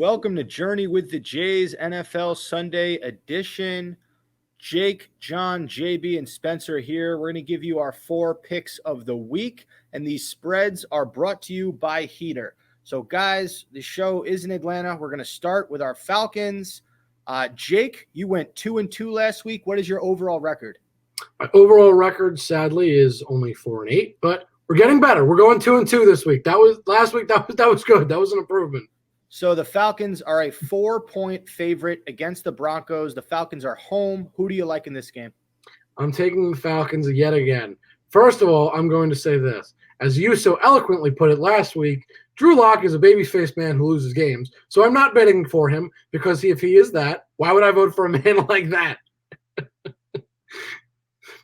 Welcome to Journey with the Jays NFL Sunday edition. Jake, John, JB, and Spencer here. We're going to give you our 4 picks of the week, and these spreads are brought to you by Heater. So, guys, the show is in Atlanta. We're going to start with our Falcons. Jake, you went 2-2 last week. What is your overall record? My overall record, sadly, is only 4-8, but we're getting better. We're going 2-2 this week. That was last week. That was good. That was an improvement. So the Falcons are a 4-point favorite against the Broncos. The Falcons are home. Who do you like in this game? I'm taking the Falcons yet again. First of all, I'm going to say this. As you so eloquently put it last week, Drew Lock is a baby-faced man who loses games. So I'm not betting for him because if he is that, why would I vote for a man like that?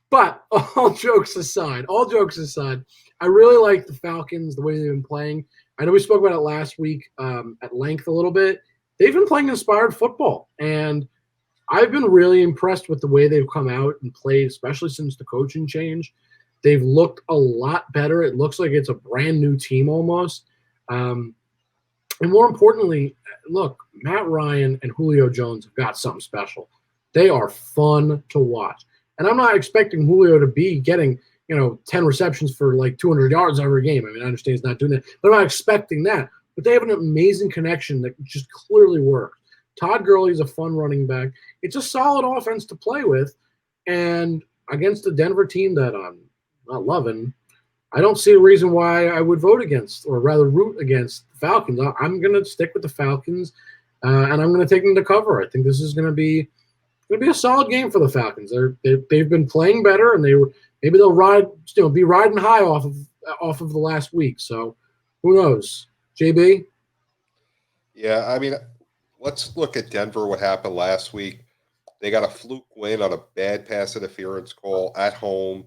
But all jokes aside, I really like the Falcons, the way they've been playing. I know we spoke about it last week at length a little bit. They've been playing inspired football, and I've been really impressed with the way they've come out and played, especially since the coaching change. They've looked a lot better. It looks like it's a brand new team almost. And more importantly, look, Matt Ryan and Julio Jones have got something special. They are fun to watch. And I'm not expecting Julio to be getting, 10 receptions for like 200 yards every game. I mean, I understand he's not doing that, but I'm not expecting that. But they have an amazing connection that just clearly works. Todd Gurley's a fun running back. It's a solid offense to play with. And against a Denver team that I'm not loving, I don't see a reason why I would vote against, or rather root against the Falcons. I'm going to stick with the Falcons, and I'm going to take them to cover. I think this is going to be a solid game for the Falcons. They've been playing better, and maybe they'll be riding high off of the last week. So who knows? JB? Yeah, I mean, let's look at Denver, what happened last week. They got a fluke win on a bad pass interference call at home.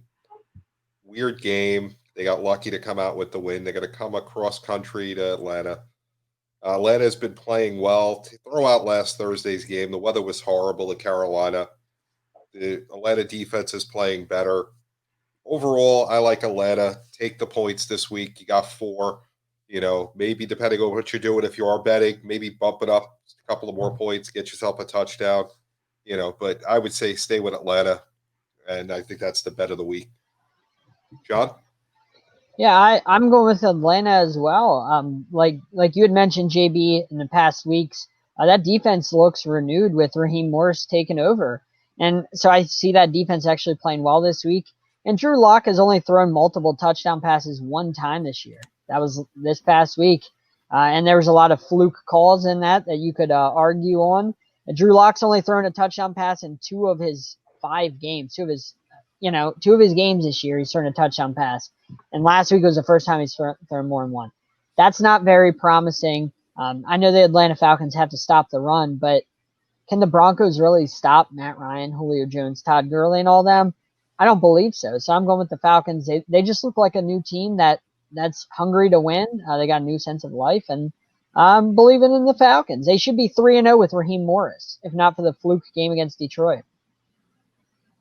Weird game. They got lucky to come out with the win. They're going to come across country to Atlanta. Atlanta's been playing well. To throw out last Thursday's game, the weather was horrible in Carolina. The Atlanta defense is playing better. Overall, I like Atlanta. Take the points this week. You got 4. Maybe depending on what you're doing, if you are betting, maybe bump it up a couple of more points, get yourself a touchdown. But I would say stay with Atlanta, and I think that's the bet of the week. John? Yeah, I'm going with Atlanta as well. Like you had mentioned, JB, in the past weeks, that defense looks renewed with Raheem Morris taking over. And so I see that defense actually playing well this week. And Drew Lock has only thrown multiple touchdown passes one time this year. That was this past week. And there was a lot of fluke calls in that you could argue on. Drew Lock's only thrown a touchdown pass in 2 of his 5 games. 2 of his games this year, he's thrown a touchdown pass. And last week was the first time he's thrown more than one. That's not very promising. I know the Atlanta Falcons have to stop the run, but can the Broncos really stop Matt Ryan, Julio Jones, Todd Gurley, and all them? I don't believe so. So I'm going with the Falcons. They just look like a new team that's hungry to win. They got a new sense of life, and I'm believing in the Falcons. They should be 3-0 with Raheem Morris, if not for the fluke game against Detroit.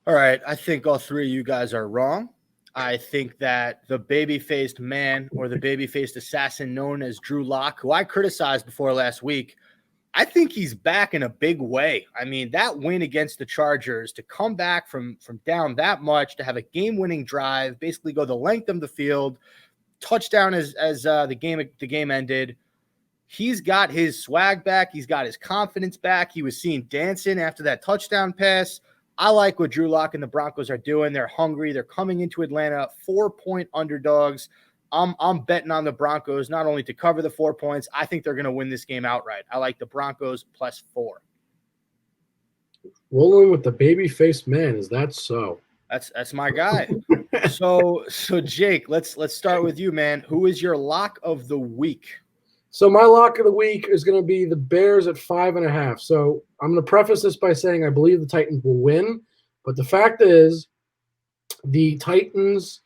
All right, I think all 3 of you guys are wrong. I think that the baby-faced man, or the baby-faced assassin known as Drew Lock, who I criticized before last week, I think he's back in a big way. I mean, that win against the Chargers, to come back from down that much, to have a game-winning drive, basically go the length of the field, touchdown as the game ended. He's got his swag back. He's got his confidence back. He was seen dancing after that touchdown pass. I like what Drew Lock and the Broncos are doing. They're hungry. They're coming into Atlanta 4-point underdogs. I'm betting on the Broncos not only to cover the 4 points. I think they're going to win this game outright. I like the Broncos +4. Rolling with the baby-faced man. Is that so? That's my guy. So Jake, let's start with you, man. Who is your lock of the week? So my lock of the week is going to be the Bears at 5.5. So I'm going to preface this by saying I believe the Titans will win, but the fact is the Titans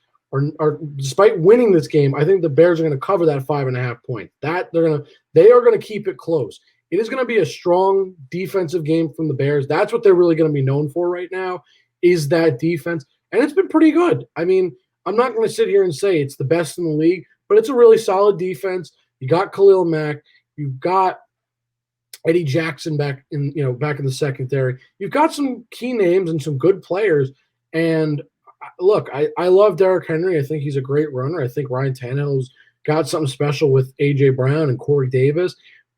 are despite winning this game, I think the Bears are going to cover that 5.5 point. They are going to keep it close. It is going to be a strong defensive game from the Bears. That's what they're really going to be known for right now, is that defense. And it's been pretty good. I mean, I'm not going to sit here and say it's the best in the league, but it's a really solid defense. You got Khalil Mack. You've got Eddie Jackson back in the secondary. You've got some key names and some good players. And look, I love Derrick Henry. I think he's a great runner. I think Ryan Tannehill's got something special with A.J. Brown and Corey Davis.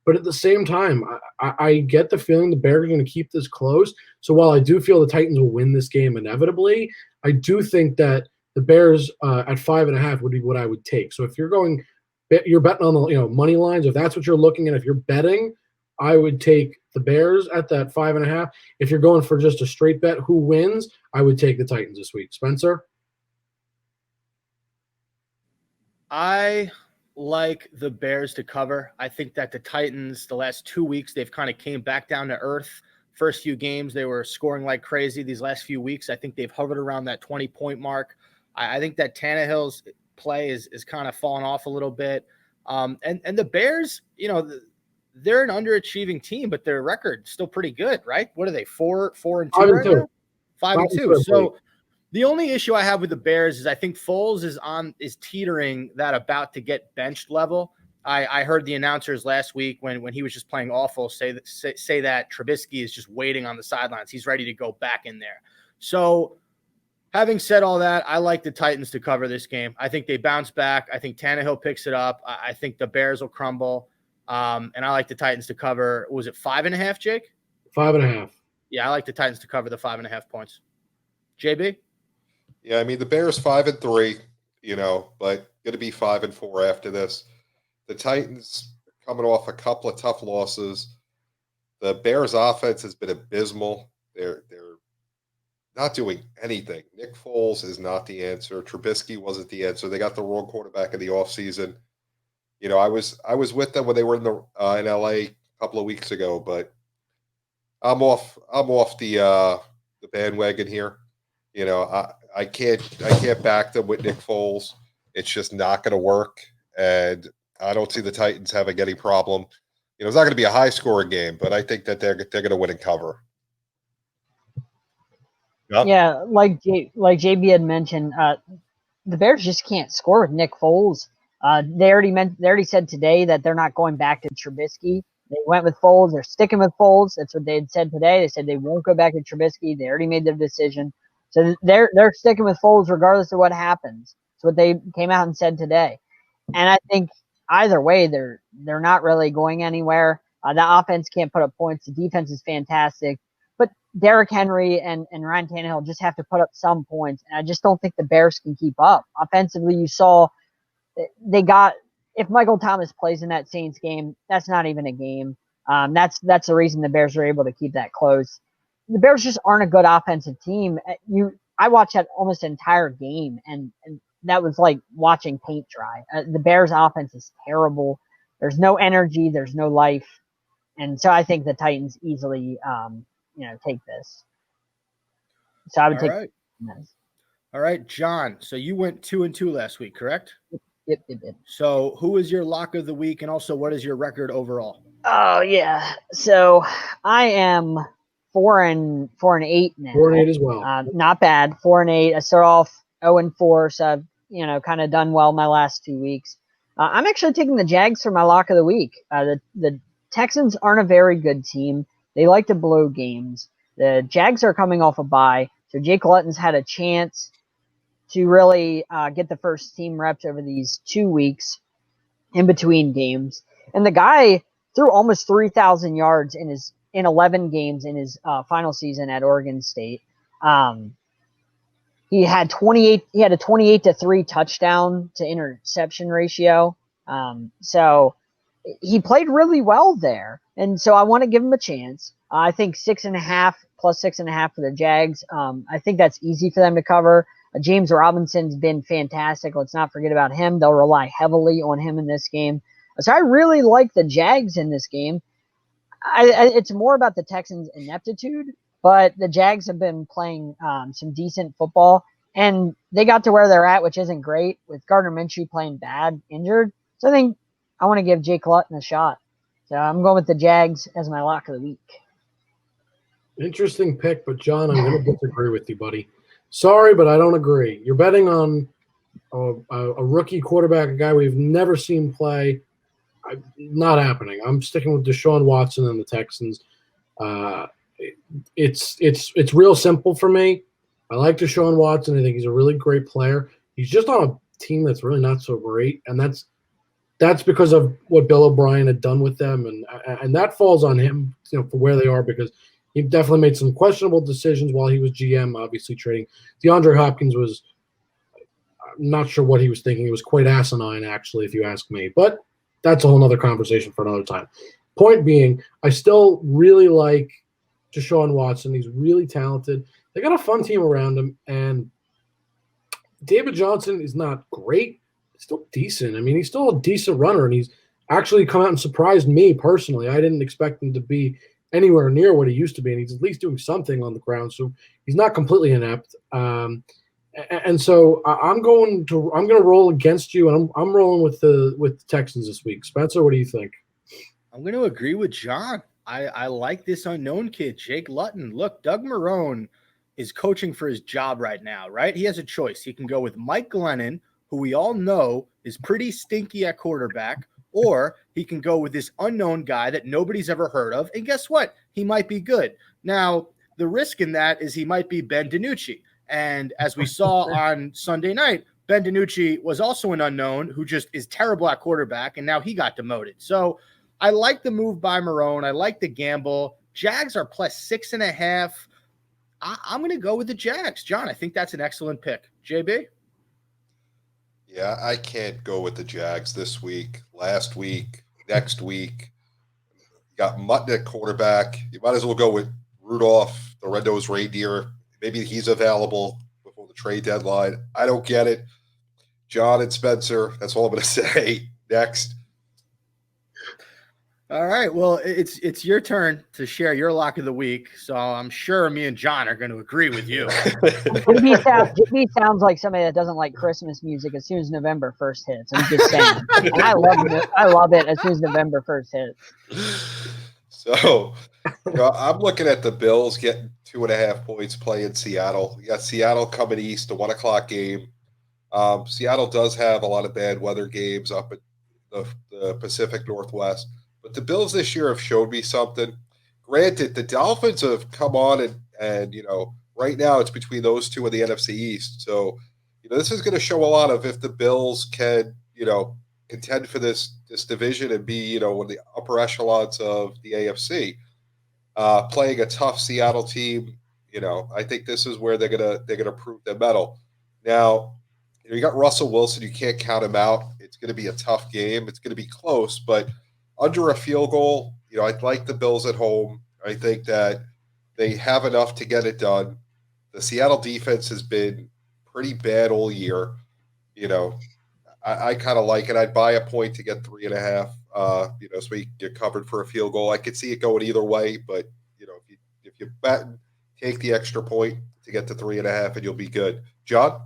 But at the same time, I get the feeling the Bears are going to keep this close. So while I do feel the Titans will win this game inevitably, I do think that the Bears at 5.5 would be what I would take. So if you're betting on the money lines, if that's what you're looking at, if you're betting, I would take the Bears at that 5.5. If you're going for just a straight bet, who wins, I would take the Titans this week. Spenser? I like the Bears to cover. I think that the Titans, the last 2 weeks, they've kind of came back down to earth. First few games, they were scoring like crazy. These last few weeks, I think they've hovered around that 20-point mark. I think that Tannehill's play is kind of falling off a little bit. And the Bears, they're an underachieving team, but their record still pretty good, right? What are they? 4-2 right now? 5-2. So the only issue I have with the Bears is I think Foles is teetering that about to get benched level. I heard the announcers last week when he was just playing awful say that Trubisky is just waiting on the sidelines. He's ready to go back in there. So having said all that, I like the Titans to cover this game. I think they bounce back. I think Tannehill picks it up. I think the Bears will crumble. And I like the Titans to cover. Was it 5.5, Jake? 5.5. Yeah, I like the Titans to cover the 5.5 points. JB? Yeah, I mean the Bears 5-3, but going to be 5-4 after this. The Titans coming off a couple of tough losses. The Bears offense has been abysmal. They're not doing anything. Nick Foles is not the answer. Trubisky wasn't the answer. They got the wrong quarterback in the offseason. I was with them when they were in LA a couple of weeks ago, but I'm off the bandwagon here. I can't back them with Nick Foles. It's just not going to work, and I don't see the Titans having any problem. It's not going to be a high scoring game, but I think that they're going to win and cover. Yep. Yeah, like JB had mentioned, the Bears just can't score with Nick Foles. They already said today that they're not going back to Trubisky. They went with Foles. They're sticking with Foles. That's what they had said today. They said they won't go back to Trubisky. They already made their decision. So they're sticking with Foles regardless of what happens. That's what they came out and said today. And I think either way, they're not really going anywhere. The offense can't put up points. The defense is fantastic. But Derrick Henry and Ryan Tannehill just have to put up some points. And I just don't think the Bears can keep up. Offensively, you saw if Michael Thomas plays in that Saints game, that's not even a game. That's the reason the Bears were able to keep that close. The Bears just aren't a good offensive team. I watched that almost entire game, and that was like watching paint dry. The Bears' offense is terrible. There's no energy. There's no life. And so I think the Titans easily, take this. So I would take this. All right, John. So you went 2-2 last week, correct? Yep. So who is your lock of the week, and also what is your record overall? Oh yeah. So I am 4-8 now. 4-8 as well. Not bad. 4-8. I start off 0-4, so I've kind of done well my last 2 weeks. I'm actually taking the Jags for my lock of the week. The Texans aren't a very good team. They like to blow games. The Jags are coming off a bye, so Jake Lutton's had a chance to really get the first team reps over these 2 weeks in between games. And the guy threw almost 3,000 yards in 11 games in his final season at Oregon State. He had a 28-3 touchdown to interception ratio. So he played really well there. And so I want to give him a chance. I think 6.5 plus 6.5 for the Jags. I think that's easy for them to cover. James Robinson's been fantastic. Let's not forget about him. They'll rely heavily on him in this game. So I really like the Jags in this game. It's more about the Texans' ineptitude, but the Jags have been playing some decent football, and they got to where they're at, which isn't great, with Gardner Minshew playing bad, injured. So I think I want to give Jake Lutton a shot. So I'm going with the Jags as my lock of the week. Interesting pick, but John, I'm going to disagree with you, buddy. Sorry, but I don't agree. You're betting on a rookie quarterback, a guy we've never seen play. Not happening. I'm sticking with Deshaun Watson and the Texans. It's real simple for me. I like Deshaun Watson. I think he's a really great player. He's just on a team that's really not so great, and that's because of what Bill O'Brien had done with them, and that falls on him, for where they are, because he definitely made some questionable decisions while he was GM. Obviously, trading DeAndre Hopkins was, I'm not sure what he was thinking. It was quite asinine, actually, if you ask me. But that's a whole other conversation for another time. Point being, I still really like Deshaun Watson. He's really talented. They got a fun team around him, and David Johnson is not great. He's still decent. I mean, he's still a decent runner, and he's actually come out and surprised me personally. I didn't expect him to be anywhere near what he used to be, and he's at least doing something on the ground, so he's not completely inept. And so I'm going to roll against you, and I'm rolling with the Texans this week. Spencer, what do you think? I'm going to agree with John. I like this unknown kid, Jake Luton. Look, Doug Marrone is coaching for his job right now, right? He has a choice. He can go with Mike Glennon, who we all know is pretty stinky at quarterback, or he can go with this unknown guy that nobody's ever heard of. And guess what? He might be good. Now, the risk in that is he might be Ben DiNucci. And as we saw on Sunday night, Ben DiNucci was also an unknown who just is terrible at quarterback, and now he got demoted. So I like the move by Marrone. I like the gamble. Jags are plus 6.5. I'm going to go with the Jags. John, I think that's an excellent pick. JB? Yeah, I can't go with the Jags this week, last week, next week. You got Mutton at quarterback. You might as well go with Rudolph, the red-nosed reindeer. Maybe he's available before the trade deadline. I don't get it. John and Spencer, that's all I'm going to say. Next. All right. Well, it's your turn to share your lock of the week. So I'm sure me and John are going to agree with you. JB sounds like somebody that doesn't like Christmas music as soon as November 1st hits. I'm just saying. And I love it as soon as November 1st hits. So, I'm looking at the Bills getting 2.5 points playing Seattle. You got Seattle coming east, a 1:00 game. Seattle does have a lot of bad weather games up at the Pacific Northwest. But the Bills this year have showed me something. Granted, the Dolphins have come on and right now it's between those two in the NFC East. So, this is going to show a lot of if the Bills can, contend for this division and be, one of the upper echelons of the AFC. Playing a tough Seattle team, I think this is where they're gonna prove their mettle. Now, you got Russell Wilson, you can't count him out. It's going to be a tough game. It's going to be close, but under a field goal, I'd like the Bills at home. I think that they have enough to get it done. The Seattle defense has been pretty bad all year. I kind of like it. I'd buy a point to get 3.5. So we get covered for a field goal. I could see it going either way, but if you bet, take the extra point to get to 3.5, and you'll be good. John?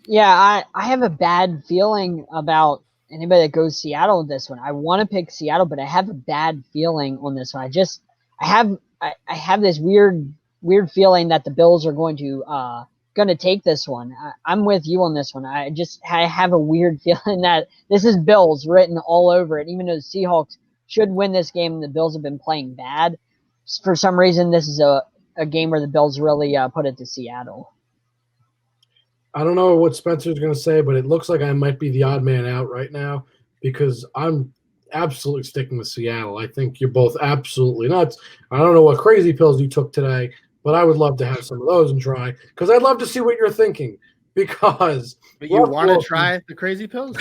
Yeah, I have a bad feeling about anybody that goes Seattle in this one. I want to pick Seattle, but I have a bad feeling on this one. I have this weird feeling that the Bills are going to take this one. I'm with you on this one. I have a weird feeling that this is Bills written all over it. Even though the Seahawks should win this game, the Bills have been playing bad. For some reason, this is a game where the Bills really put it to Seattle. I don't know what Spencer's going to say, but it looks like I might be the odd man out right now because I'm absolutely sticking with Seattle. I think you're both absolutely nuts. I don't know what crazy pills you took today, but I would love to have some of those and try because I'd love to see what you're thinking. But you want to try the crazy pills?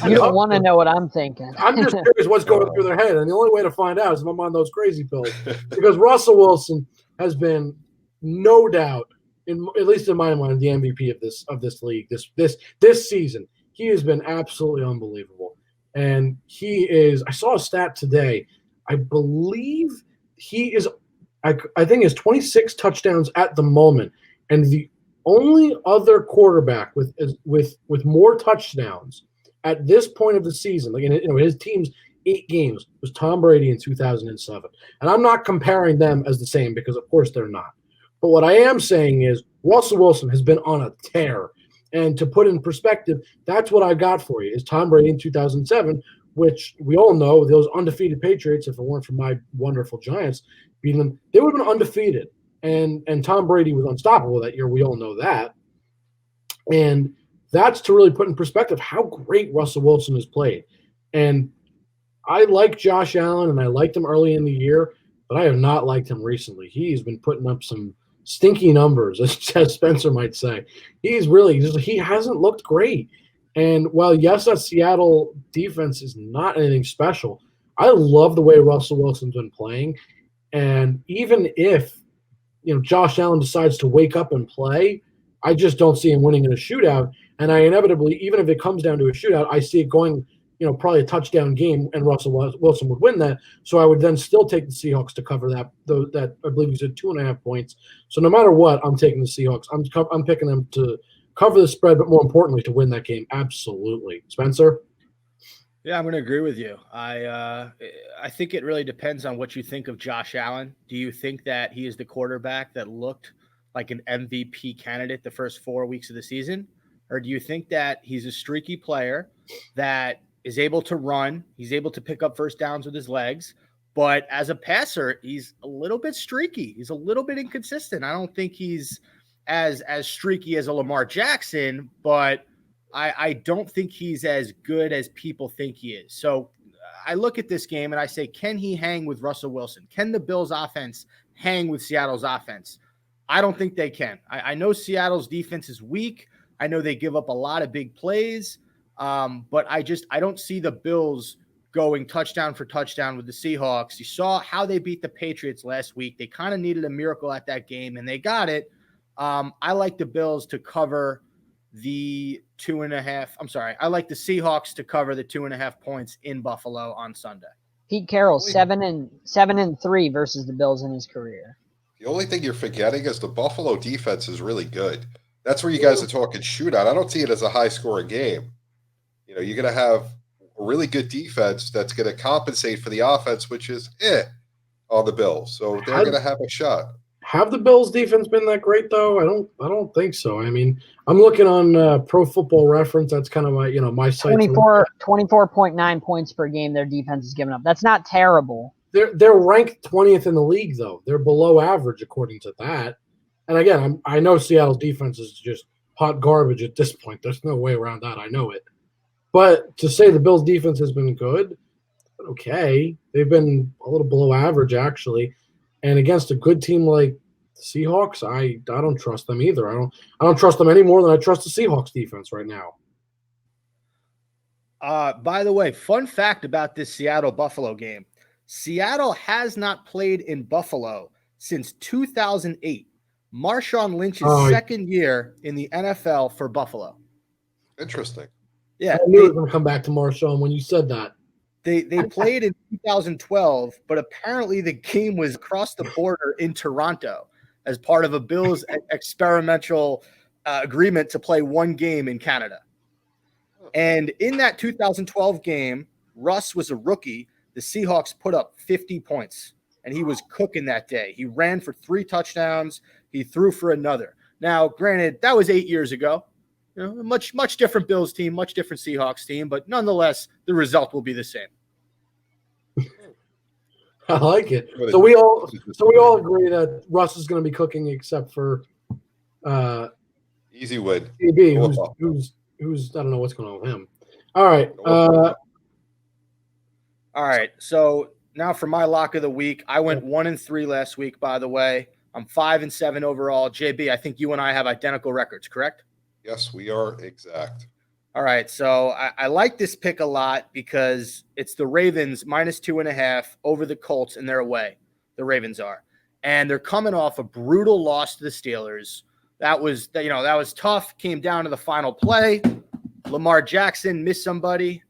You don't want to know what I'm thinking. I'm just curious what's going through their head, and the only way to find out is if I'm on those crazy pills. Because Russell Wilson has been no doubt, at least in my mind, the MVP of this league this season. He has been absolutely unbelievable, and he is. I saw a stat today. I believe he is. I think is 26 touchdowns at the moment, and the only other quarterback with more touchdowns at this point of the season, like his team's 8 games, was Tom Brady in 2007. And I'm not comparing them as the same because, of course, they're not. But what I am saying is Russell Wilson has been on a tear. And to put in perspective, that's what I got for you is Tom Brady in 2007, which we all know those undefeated Patriots, if it weren't for my wonderful Giants beating them, they would have been undefeated. And Tom Brady was unstoppable that year. We all know that. And that's to really put in perspective how great Russell Wilson has played. And I like Josh Allen, and I liked him early in the year, but I have not liked him recently. He's been putting up some stinky numbers, as Spenser might say. He hasn't looked great. And while, yes, that Seattle defense is not anything special, I love the way Russell Wilson's been playing. And even if, Josh Allen decides to wake up and play, I just don't see him winning in a shootout. And I inevitably, even if it comes down to a shootout, I see it going, probably a touchdown game, and Russell Wilson would win that. So I would then still take the Seahawks to cover that. That I believe he's at 2.5 points. So no matter what, I'm taking the Seahawks. I'm picking them to cover the spread, but more importantly, to win that game. Absolutely, Spenser. Yeah, I'm going to agree with you. I think it really depends on what you think of Josh Allen. Do you think that he is the quarterback that looked like an MVP candidate the first 4 weeks of the season? Or do you think that he's a streaky player that is able to run, he's able to pick up first downs with his legs, but as a passer, he's a little bit streaky. He's a little bit inconsistent. I don't think he's as streaky as a Lamar Jackson, but I don't think he's as good as people think he is. So I look at this game and I say, can he hang with Russell Wilson? Can the Bills offense hang with Seattle's offense? I don't think they can. I know Seattle's defense is weak. I know they give up a lot of big plays, but I don't see the Bills going touchdown for touchdown with the Seahawks. You saw how they beat the Patriots last week. They kind of needed a miracle at that game, and they got it. I like the Bills to cover the 2.5. I'm sorry. I like the Seahawks to cover the 2.5 points in Buffalo on Sunday. Pete Carroll 7-3 versus the Bills in his career. The only thing you're forgetting is the Buffalo defense is really good. That's where you guys are talking shootout. I don't see it as a high-scoring game. You're going to have a really good defense that's going to compensate for the offense, which is on the Bills. So they're going to have a shot. Have the Bills' defense been that great though? I don't think so. I mean, I'm looking on Pro Football Reference. That's kind of my site. 24.9 points per game their defense is giving up. That's not terrible. They're ranked 20th in the league though. They're below average according to that. And again, I know Seattle's defense is just hot garbage at this point. There's no way around that. I know it. But to say the Bills' defense has been good, okay, they've been a little below average actually. And against a good team like the Seahawks, I don't trust them either. I don't trust them any more than I trust the Seahawks defense right now. By the way, fun fact about this Seattle-Buffalo game. Seattle has not played in Buffalo since 2008. Marshawn Lynch's second year in the NFL for Buffalo. Interesting. Yeah, I knew it was going to come back to Marshawn when you said that. They played in 2012, but apparently the game was across the border in Toronto as part of a Bills experimental agreement to play one game in Canada. And in that 2012 game, Russ was a rookie. The Seahawks put up 50 points, and he was cooking that day. He ran for 3 touchdowns. He threw for another. Now, granted, that was 8 years ago. Much different Bills team, much different Seahawks team, but nonetheless, the result will be the same. I like it. So we all agree that Russ is going to be cooking, except for easy win. AB, who's I don't know what's going on with him. All right. All right. So now for my lock of the week, I went 1-3 last week. By the way, I'm 5-7 overall. JB, I think you and I have identical records, correct? Yes, we are exact. All right, so I like this pick a lot because it's the Ravens -2.5 over the Colts, and they're away. The Ravens are, and they're coming off a brutal loss to the Steelers. That was tough. Came down to the final play. Lamar Jackson missed somebody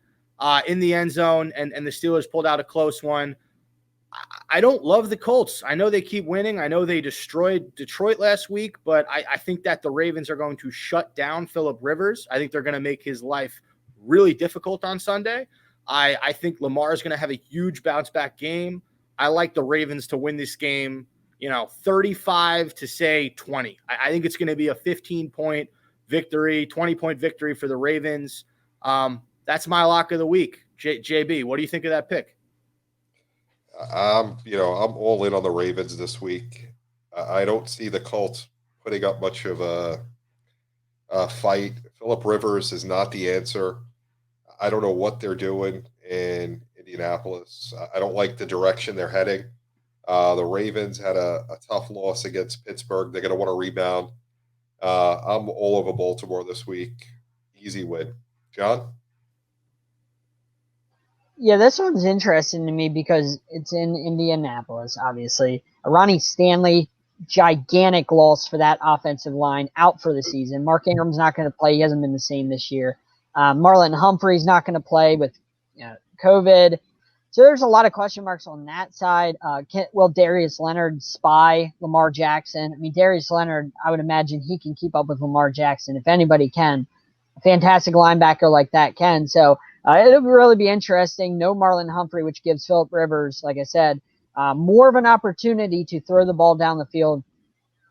in the end zone, and the Steelers pulled out a close one. I don't love the Colts. I know they keep winning. I know they destroyed Detroit last week, but I think that the Ravens are going to shut down Phillip Rivers. I think they're going to make his life really difficult on Sunday. I think Lamar is going to have a huge bounce back game. I like the Ravens to win this game, 35 to say 20. I think it's going to be a 15-point victory, 20-point victory for the Ravens. That's my lock of the week. JB, what do you think of that pick? I'm all in on the Ravens this week. I don't see the Colts putting up much of a fight. Phillip Rivers is not the answer. I don't know what they're doing in Indianapolis. I don't like the direction they're heading. The Ravens had a tough loss against Pittsburgh. They're going to want to rebound. I'm all over Baltimore this week. Easy win. John? Yeah, this one's interesting to me because it's in Indianapolis, obviously. Ronnie Stanley, gigantic loss for that offensive line, out for the season. Mark Ingram's not going to play. He hasn't been the same this year. Marlon Humphrey's not going to play with COVID. So there's a lot of question marks on that side. Will Darius Leonard spy Lamar Jackson? I mean, Darius Leonard, I would imagine he can keep up with Lamar Jackson if anybody can. A fantastic linebacker like that can. So it'll really be interesting. No Marlon Humphrey, which gives Phillip Rivers, like I said, more of an opportunity to throw the ball down the field.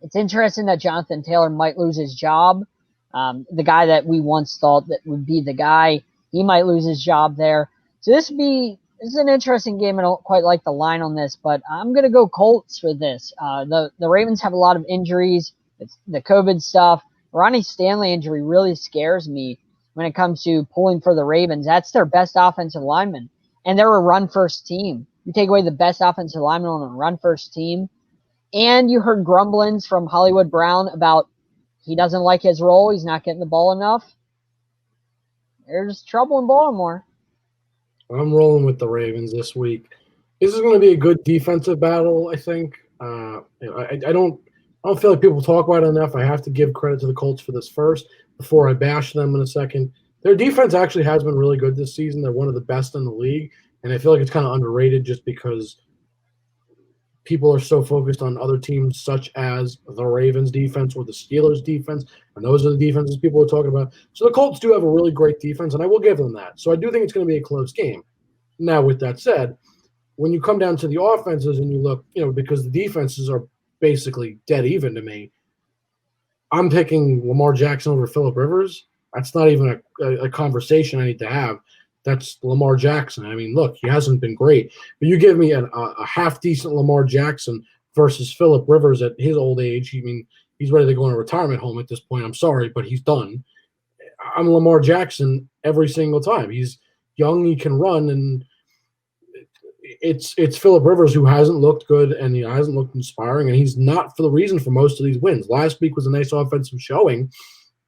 It's interesting that Jonathan Taylor might lose his job. The guy that we once thought that would be the guy, he might lose his job there. So this is an interesting game. I don't quite like the line on this, but I'm going to go Colts for this. The Ravens have a lot of injuries. It's the COVID stuff. Ronnie Stanley injury really scares me when it comes to pulling for the Ravens. That's their best offensive lineman, and they're a run-first team. You take away the best offensive lineman on a run-first team, and you heard grumblings from Hollywood Brown about he doesn't like his role. He's not getting the ball enough. There's trouble in Baltimore. I'm rolling with the Ravens this week. This is going to be a good defensive battle, I think. I don't feel like people talk about it enough. I have to give credit to the Colts for this first before I bash them in a second. Their defense actually has been really good this season. They're one of the best in the league, and I feel like it's kind of underrated just because people are so focused on other teams such as the Ravens defense or the Steelers defense, and those are the defenses people are talking about. So the Colts do have a really great defense, and I will give them that. So I do think it's going to be a close game. Now, with that said, when you come down to the offenses and you look, because the defenses are basically dead even to me, I'm picking Lamar Jackson over Phillip Rivers. That's not even a conversation I need to have. That's Lamar Jackson. I mean, look, he hasn't been great. But you give me a half-decent Lamar Jackson versus Phillip Rivers at his old age. I mean, he's ready to go in a retirement home at this point. I'm sorry, but he's done. I'm Lamar Jackson every single time. He's young, he can run, and it's Phillip Rivers who hasn't looked good and he hasn't looked inspiring, and he's not for the reason for most of these wins. Last week was a nice offensive showing,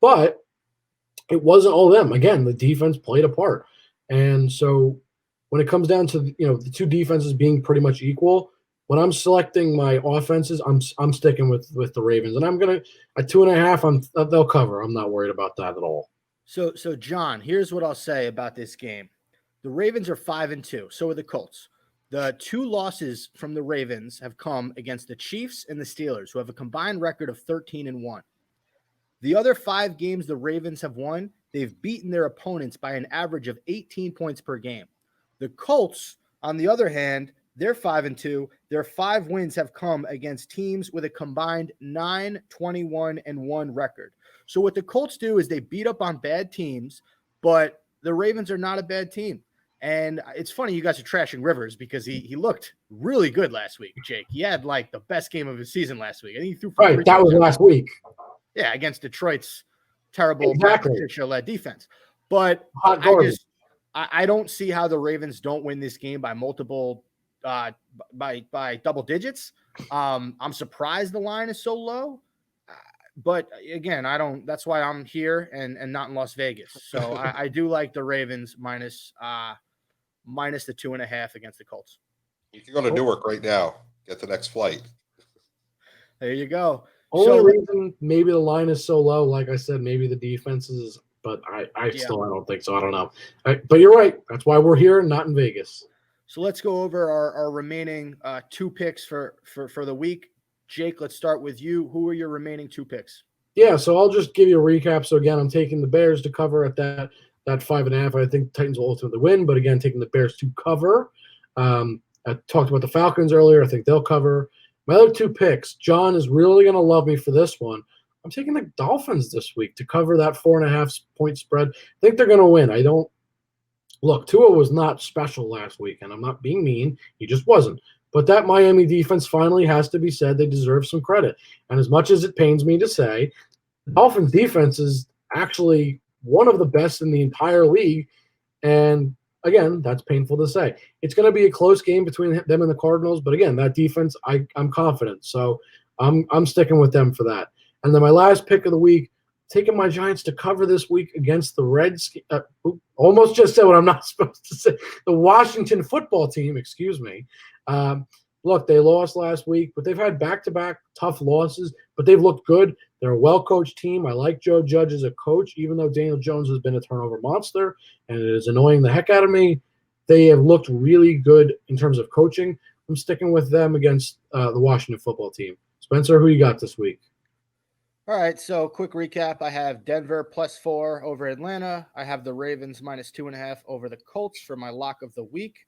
but it wasn't all them. Again, the defense played a part. And so when it comes down to the two defenses being pretty much equal, when I'm selecting my offenses, I'm sticking with the Ravens, and I'm gonna at 2.5. They'll cover. I'm not worried about that at all. So John, here's what I'll say about this game: the Ravens are 5-2. So are the Colts. The two losses from the Ravens have come against the Chiefs and the Steelers, who have a combined record of 13-1. The other 5 games the Ravens have won, they've beaten their opponents by an average of 18 points per game. The Colts, on the other hand, they're 5-2. Their 5 wins have come against teams with a combined 9-21-1 record. So what the Colts do is they beat up on bad teams, but the Ravens are not a bad team. And it's funny you guys are trashing Rivers because he looked really good last week, Jake. He had like the best game of his season last week. I think he threw for right. That was last week. Yeah, against Detroit's terrible led defense. But I don't see how the Ravens don't win this game by multiple by double digits. I'm surprised the line is so low. But again, that's why I'm here and not in Las Vegas. So I do like the Ravens minus the 2.5 against the Colts. You can go to Newark right now. Get the next flight. There you go. Only reason maybe the line is so low, like I said, maybe the defense is, but I don't think so. I don't know. But you're right. That's why we're here, not in Vegas. So let's go over our remaining 2 picks for the week. Jake, let's start with you. Who are your remaining 2 picks? Yeah, so I'll just give you a recap. So again, I'm taking the Bears to cover at that 5.5. I think the Titans will ultimately win, but again, taking the Bears to cover. I talked about the Falcons earlier. I think they'll cover. My other 2 picks, John is really going to love me for this one. I'm taking the Dolphins this week to cover that 4.5-point spread. I think they're going to win. I don't look. Tua was not special last week, and I'm not being mean. He just wasn't. But that Miami defense finally has to be said. They deserve some credit. And as much as it pains me to say, the Dolphins defense is actually one of the best in the entire league. And again, that's painful to say. It's going to be a close game between them and the Cardinals. But again, that defense, I'm confident. So I'm sticking with them for that. And then my last pick of the week, taking my Giants to cover this week against the Redskins. Almost just said what I'm not supposed to say. The Washington football team, excuse me. Look, they lost last week, but they've had back-to-back tough losses, but they've looked good. They're a well-coached team. I like Joe Judge as a coach, even though Daniel Jones has been a turnover monster, and it is annoying the heck out of me. They have looked really good in terms of coaching. I'm sticking with them against the Washington football team. Spencer, who you got this week? All right, so quick recap. I have Denver +4 over Atlanta. I have the Ravens -2.5 over the Colts for my lock of the week.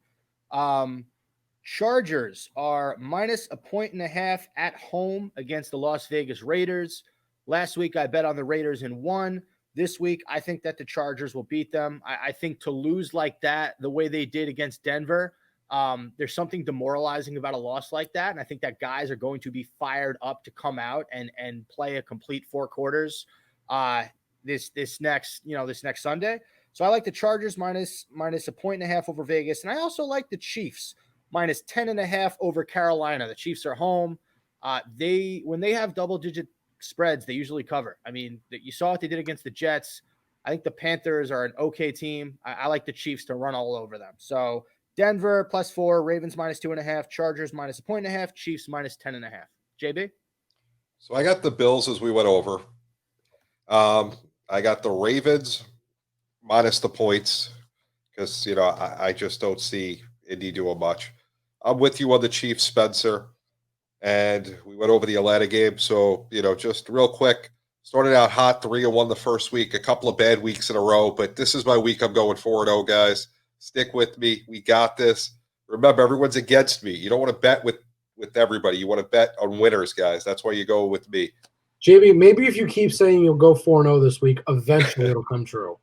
Chargers are -1.5 at home against the Las Vegas Raiders. Last week, I bet on the Raiders and won. This week, I think that the Chargers will beat them. I think to lose like that, the way they did against Denver, there's something demoralizing about a loss like that. And I think that guys are going to be fired up to come out and play a complete 4 quarters this next Sunday. So I like the Chargers minus 1.5 over Vegas. And I also like the Chiefs -10.5 over Carolina. The Chiefs are home. When they have double-digit spreads, they usually cover. I mean, you saw what they did against the Jets. I think the Panthers are an okay team. I like the Chiefs to run all over them. So Denver +4, Ravens -2.5, Chargers -1.5, Chiefs -10.5. JB? So I got the Bills as we went over. I got the Ravens minus the points because, I just don't see Indy doing much. I'm with you on the Chiefs, Spencer. And we went over the Atlanta game. So, just real quick, started out hot 3-1 the first week, a couple of bad weeks in a row. But this is my week. I'm going 4-0, guys. Stick with me. We got this. Remember, everyone's against me. You don't want to bet with everybody. You want to bet on winners, guys. That's why you go with me. JB, maybe if you keep saying you'll go 4-0 this week, eventually it'll come true.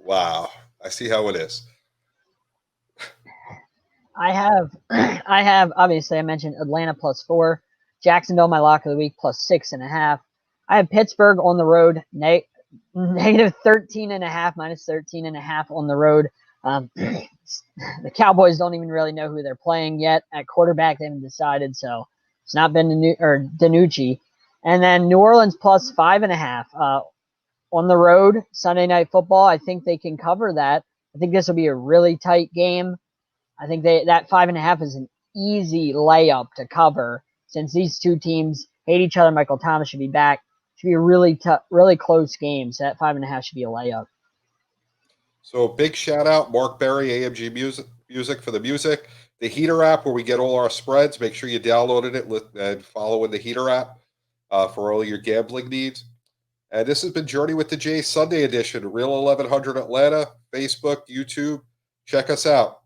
Wow. I see how it is. I have obviously I mentioned Atlanta +4, Jacksonville my lock of the week +6.5. I have Pittsburgh on the road -13.5, -13.5 on the road. The Cowboys don't even really know who they're playing yet at quarterback. They haven't decided, so it's not been Danucci. And then New Orleans +5.5 on the road Sunday Night Football. I think they can cover that. I think this will be a really tight game. I think that 5.5 is an easy layup to cover since these two teams hate each other. Michael Thomas should be back. Should be a really close game. So that 5.5 should be a layup. So big shout out, Mark Berry, AMG Music for the music. The Heater app where we get all our spreads. Make sure you downloaded it and follow in the Heater app for all your gambling needs. And this has been Journey with the J Sunday edition, Real 1100 Atlanta, Facebook, YouTube. Check us out.